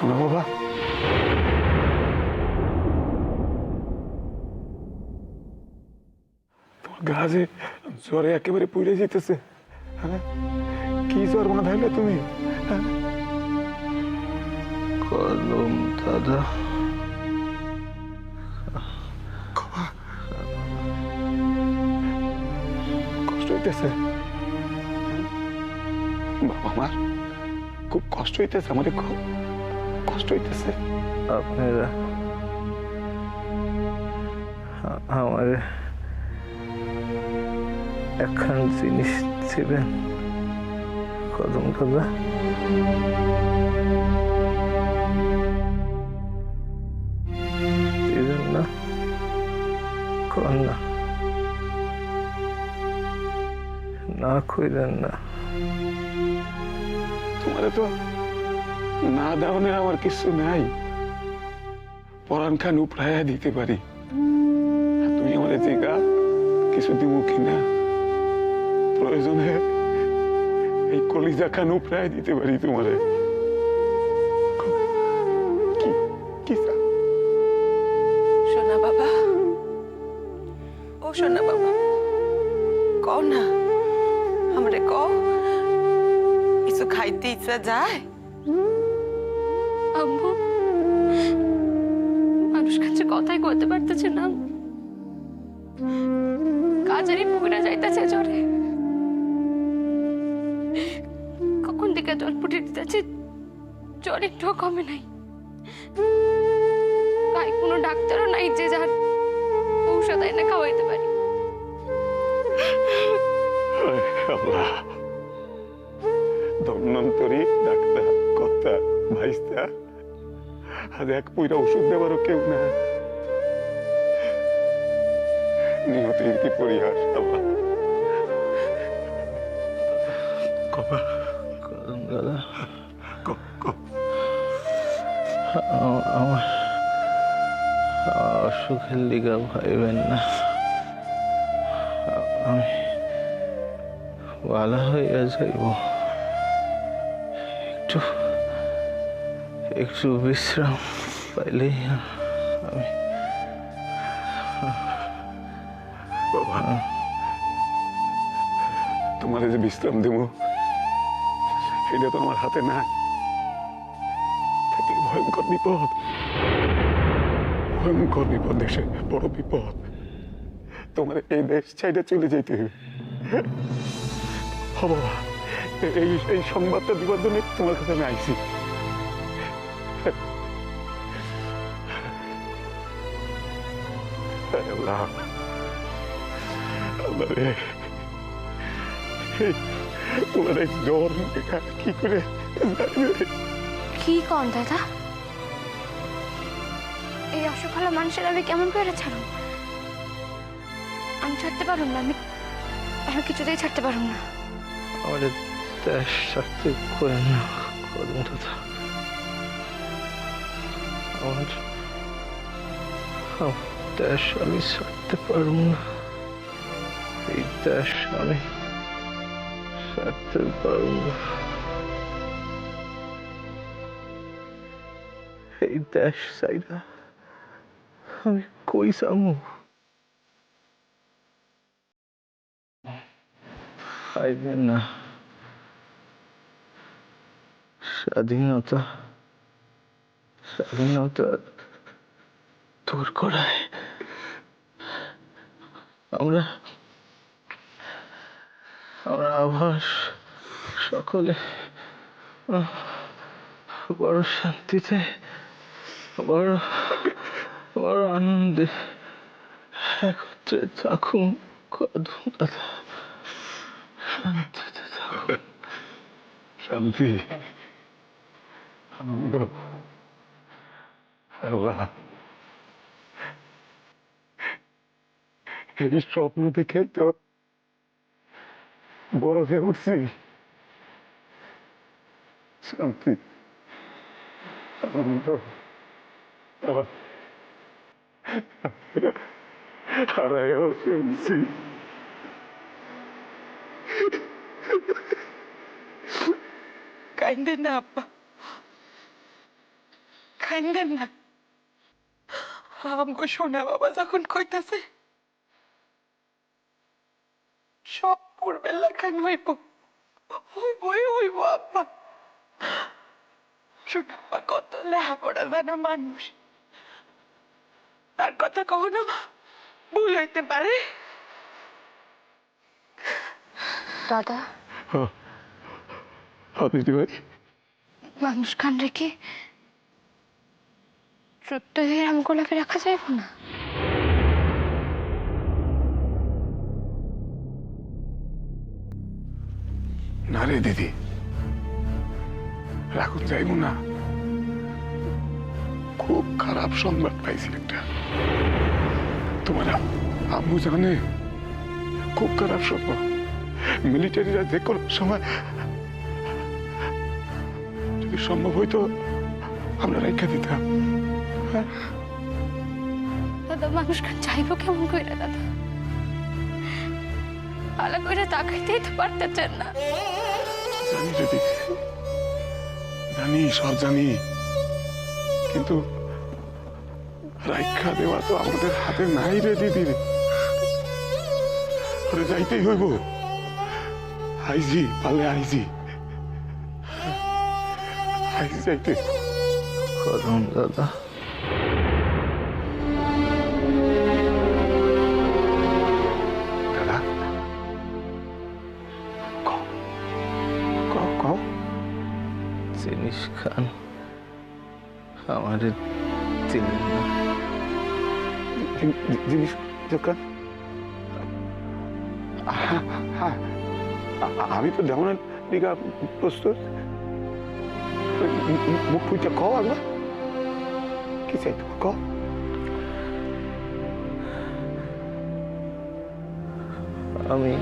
শোনো বাবা, তোমার গা যে জ্বরে একেবারে পুড়ে যেতেছে। হ্যাঁ, কি জ্বর মনে থাকলে তুমি? হ্যাঁ, কলম দাদা, বাবা, কষ্ট হইতেছে? বাবা আমার খুব কষ্ট হইতেছে, আমাদের খুব কষ্ট হইতেছে। আপনারা আমার একখান জিনিস ছিলেন কদম দাদা। দিলেন না? কন্যা না কইলেন না? তোমারে তো না দেওয়ানের আমার কিছু নাই, পরাণ খান উপড়াইয়া দিতে পারি। আর তুমি আমাদের জিগা কিছু দিব কিনা, প্রয়োজনে এই কলিজা খান উপড়াইয়া দিতে পারি তোমারে। কি কি চাও? সোনা বাবা, ও সোনা বাবা, কও না हमरे কও, কিছু খাইতে ইচ্ছা যায়? আম্মু, মানুষ কাছে কথাই কইতে পারতেছে না। কাজারি পুকুরে যাইতেছে জ্বরে, কখন থেকে জল ফুটে দিতেছে, জ্বর একটু কমে নাই। তাই কোনো ডাক্তারও নাই যে যার ঔষধ এনে খাওয়াইতে পারি। আল্লাহ, ধন্বন্তরী ডাক্তার কর্তা ভাইস্তা আজ এক পুইরা ওষুধ দেওয়ারও কেউ না। নিহতের কি পরিহাস আল্লাহ। কবা কদম দাদা, ক আমার অসুখের লিগা ভাইবেন না। আমি ভালো হইয়া যাইব। একটু একটু বিশ্রাম পাইলেই আমি। বাবা, তোমার যে বিশ্রাম দেব এটা তো আমার হাতে নাই। থাকলে ভয়ঙ্কর বিপদ, ভয়ঙ্কর বিপদ, দেশে বড় বিপদ। তোমার এই দেশ ছেড়ে চলে যেতে হবে। বাবা, এই এই সংবাদটা দিবার জন্য তোমার কাছে আমি আইছি। আল্লাহ, আল্লাহ রে, ওনার এই জ্বর কি করে জানবে? কি কন দাদা, এই অসুখালা মানুষের আমি কেমন করে ছাড়ুন? আমি ছাড়তে পারুম না, আমি কিছুতেই ছাড়তে পারুম না। আমাদের দেশ ছাড়তে করেন না কদম দাদা। আমার দেশ আমি ছাড়তে পারব না। এই দেশ আমি ছাড়তে পারব না। এই দেশ চাইরা আমি কই যাবো? পাইবেন না স্বাধীনতা, স্বাধীনতা দূর করায় আমরা আমরা আবার সকলে বড় শান্তিতে, বড় বড় আনন্দে একত্রে থাকুন কদম দাদা। শান্তিতে থাকুন। শান্তি, আনন্দ, আল্লাহ, এই স্বপ্ন দেখে তো বড় হয়ে উঠছি। শান্তি, আনন্দ, আবার হারাইয়া ফেলছি। কাইন্দেন না আব্বা, কান্দেন না। আমগো সোনা বাবা যখন কইতাছে সব পূর্বের লেখান হইব, হইব আব্বা। সোনা বাবা কত লেখাপড়া জানা মানুষ, তার কথা কখনো ভুল হইতে পারে? দাদা, দিদি ভাই, মানুষ খান রেখে সত্য হয়ে আমগুলোকে রাখা যাইব না? না রে দিদি, রাখুন যাইব না। খুব খারাপ সংবাদ পাইছি একটা। তোমার আম্মু জানে, খুব খারাপ সংবাদ। মিলিটারিরা যে কোনো সময়, যদি সম্ভব হইতো আমরা রেখা দিতাম। হ্যাঁ, দাদা, মানুষ খান চাইব কেমন কইরা? দাদা, ভালো করে তাকাইতেই তো পারতেছেন না। জানি দিদি, জানি, সব জানি, কিন্তু রাইখা দেওয়া তো আমাদের হাতে নাই রে দিদি রে। ওরে যাইতেই হইব। আইজি পালে আইজি যাইতে। কদম দাদা, দাদা, কও জিনিস খান আমাদের দিলেন না। জিনিস দোকান। হ্যাঁ, আমি তো দেওয়ানের দিকে প্রস্তুত। মুখ ফুটে কও একবার, কি চাই তোমার কও। আমি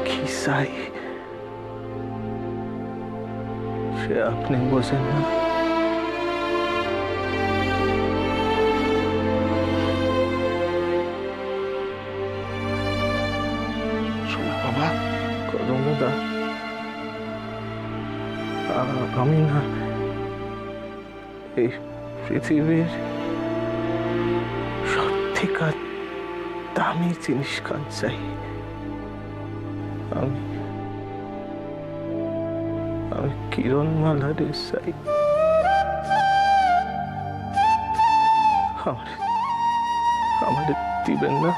কি চাই সে আপনি বোঝেন না। শোনা বাবা, কদম দাদা, আমি না এই পৃথিবীর সত্যিকার দামি জিনিস খান চাই। আমি কিরণ মালারে চাই। আমাদের দিবেন না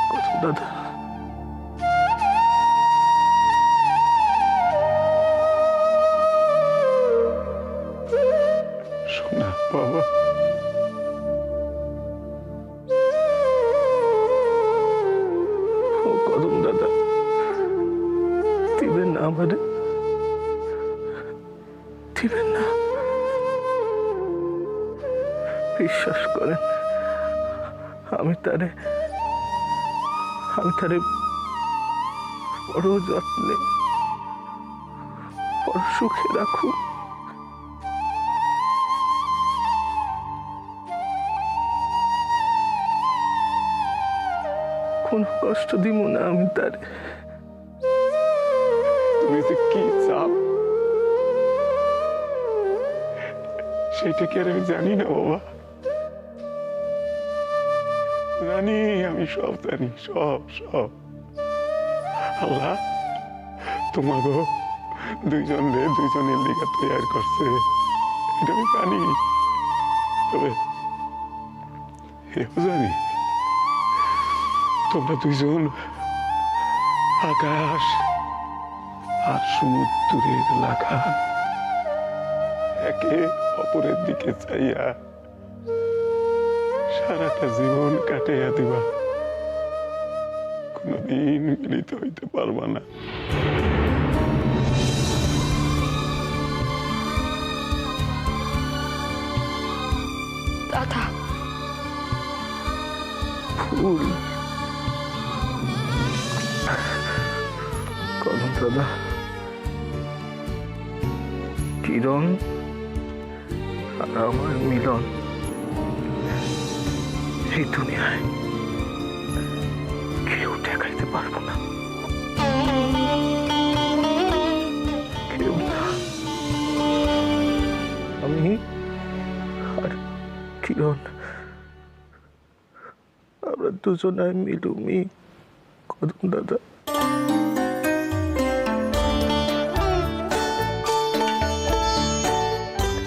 কদম দাদা? শোনা বাবা, ও কদম দাদা, দিবেন না আমাদের? দিবেন না? বিশ্বাস করেন, আমি তারে বড় যত্নে, বড় সুখে রাখু। কোনো কষ্ট দিব না আমি তারে। তুমি যে কি চাও সেটা কি আর আমি জানি না বাবা? জানি, আমি সব জানি, সব। আল্লাহ তোমাকে দুইজনের লিগা তৈরি করছে, এটা আমি জানি। তবে এও জানি তোমরা দুইজন আকাশ আর সমুদ্রের লাগা, একে অপরের দিকে চাইয়া সারাটা জীবন কাটাইয়া দিবা, কোনদিন মিলিত হইতে পারবা না। দাদা, ফুল কদম দাদা, কিরণ আর আমার মিলন এই দুনিয়ায় কেউ ঠেকাইতে পারবো না, কেউ না। কিরণ, আমরা দুজনায় মিলুমি কদম দাদা।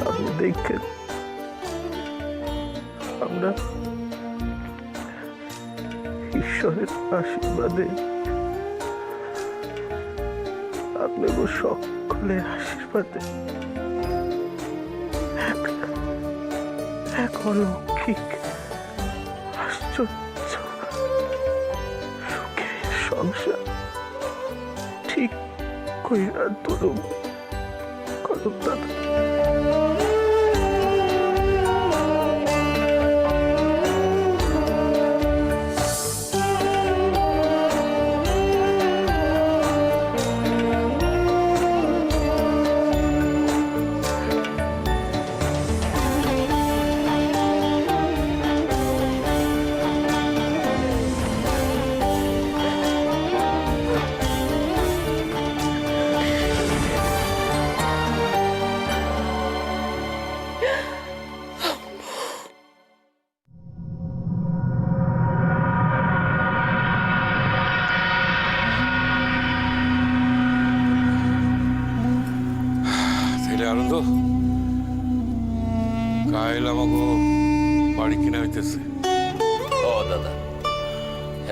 আপনি দেখেন আমরা ঈশ্বরের আশীর্বাদে আপনাকে সকলের আশীর্বাদে এক অলৌকিক আশ্চর্য সুখের সংসার ঠিক কইরা তুলুম কদম দাদা। আনন্দ কাইল আমাকে বাড়ি কিনা হইতেছে। ও দাদা,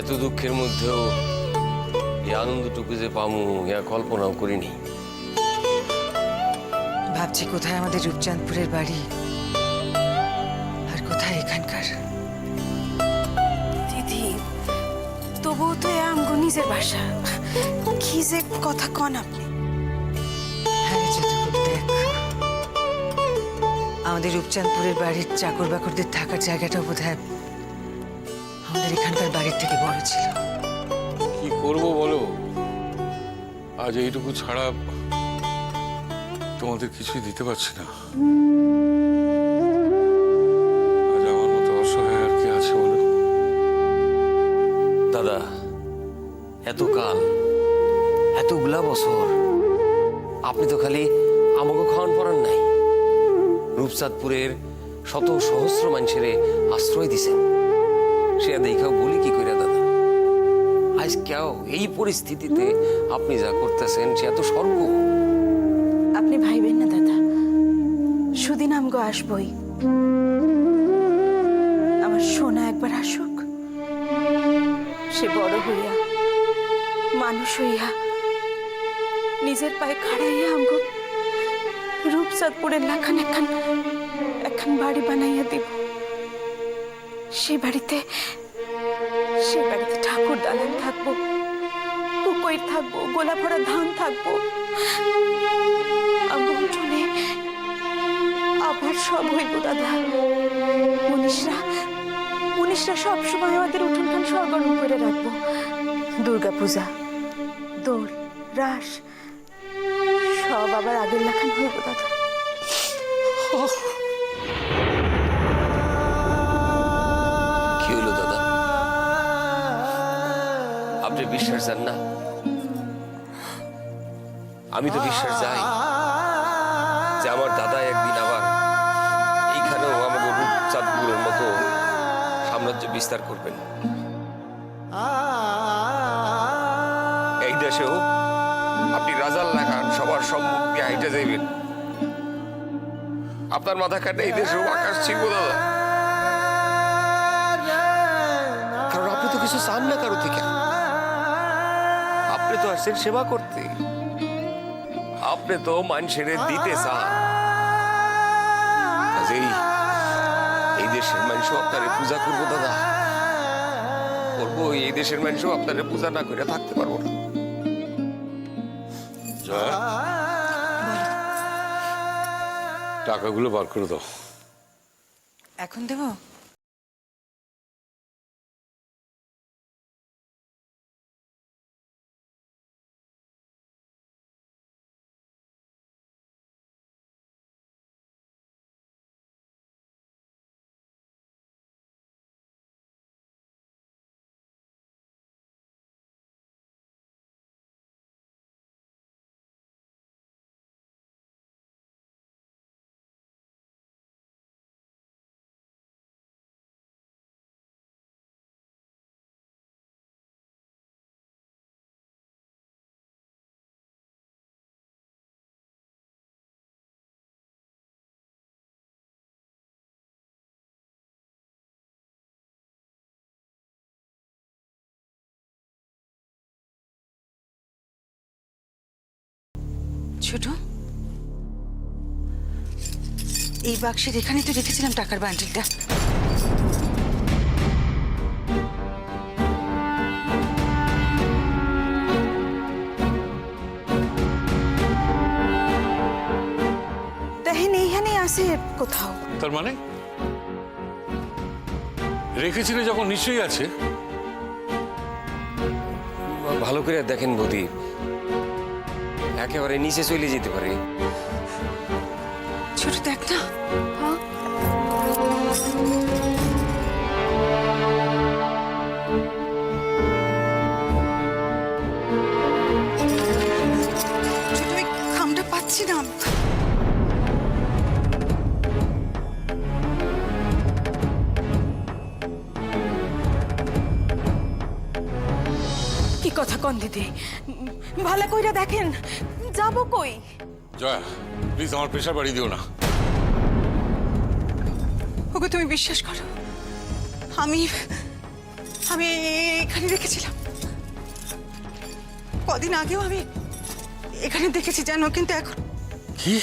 এত দুঃখের মধ্যেও এই আনন্দটুকু যে পামু ইয়া কল্পনাও করিনি। ভাবছি কোথায় আমাদের রূপচাঁদপুরের বাড়ি আর কোথায় এখানকার। দিদি, তবুও তো এ আমগো নিজের বাসা। কি যে কথা কন আপনি। হ্যাঁ রে চতুর্থ, দেখ আমাদের রূপচাঁদপুরের বাড়ির চাকর বাকরদের থাকার জায়গাটাও বোধহয় আমাদের এখানকার বাড়ির থেকে বড় ছিল। কি করব বলো, আজ এইটুকু ছাড়া তোমাদের কিছুই দিতে পারছি না। আজ আমার মতো অসহায় আর কি আছে বলো। দাদা, এত কাল, এতগুলা বছর আপনি তো খালি আমাকে খাওয়ান পড়ান নাই, রূপচাঁদপুরের শত সহস্র মানুষের আশ্রয় দিছেন। সে দেখাও বলি কি করে দাদা, আজ কেউ এই পরিস্থিতিতে আপনি যা করতেছেন সে এত স্বর্গ। আপনি ভাইবেন না দাদা, সুদিন আমগো আসবই। আমার সোনা একবার আসুক, সে বড় হইয়া মানুষ হইয়া নিজের পায়ে খাড়াইয়া আমগো রূপচাঁদপুরের লাখান একখান বাড়ি বানাইয়া দিব। সে বাড়িতে ঠাকুর দালান থাকবো, পুকুর থাকবো, গোলা ভরা ধান থাকবো। আমগো উঠোনে আবার সব হইব দাদা। মনীষরা সব সময় আমাদের উঠোনখান সরগরম করে রাখবো। দুর্গা পূজা, দোল, রাস সব আবার আগের লাখান হইব দাদা। কি হইল দাদা, আপনি বিশ্বাস যান না? আমি তো বিশ্বাস যাই যে আমার দাদা একদিন আবার এইখানেও আমাকে রূপচাঁদপুরের মতো সাম্রাজ্য বিস্তার করবেন। এই দেশেও আপনি রাজার লাগান সবার সম্মুখ দিয়ে হাইটে যাইবেন। আপনার মাথা কাটে এই দেশেও আকাশ ছিল দাদা, কারণ আপনি তো কিছু চান না কারো থেকে। আপনি তো আসছেন সেবা করতে, আপনি তো মানুষের দিতে চান। কাজেই এই দেশের মানুষও আপনারে পূজা করবো দাদা, করবো। এই দেশের মানুষও আপনারে পূজা না করে থাকতে পারবো না। জয়া, টাকাগুলো বার করে দাও। এখন দেবো? ছোট, এই বাক্সের এখানে তো রেখেছিলাম টাকার বান্ডিলটা। দেখেন এইখানে আছে কোথাও। তার মানে রেখেছিলে যখন নিশ্চয়ই আছে। ভালো করে দেখেন বৌদি, একেবারে নিচে চলে যেতে পারে। ছোট দেখ না। ছোট, ওই খামটা পাচ্ছি না। কি কথা কন দিদি, ভালো কইরা দেখেন, যাব কই? জয়া, প্লিজ আমার প্রেশার বাড়িয়ে দিও না। ওকে তুমি বিশ্বাস করো, আমি আমি এখানে রেখেছিলাম। কদিন আগেও আমি এখানে দেখেছি জানো, কিন্তু এখন কি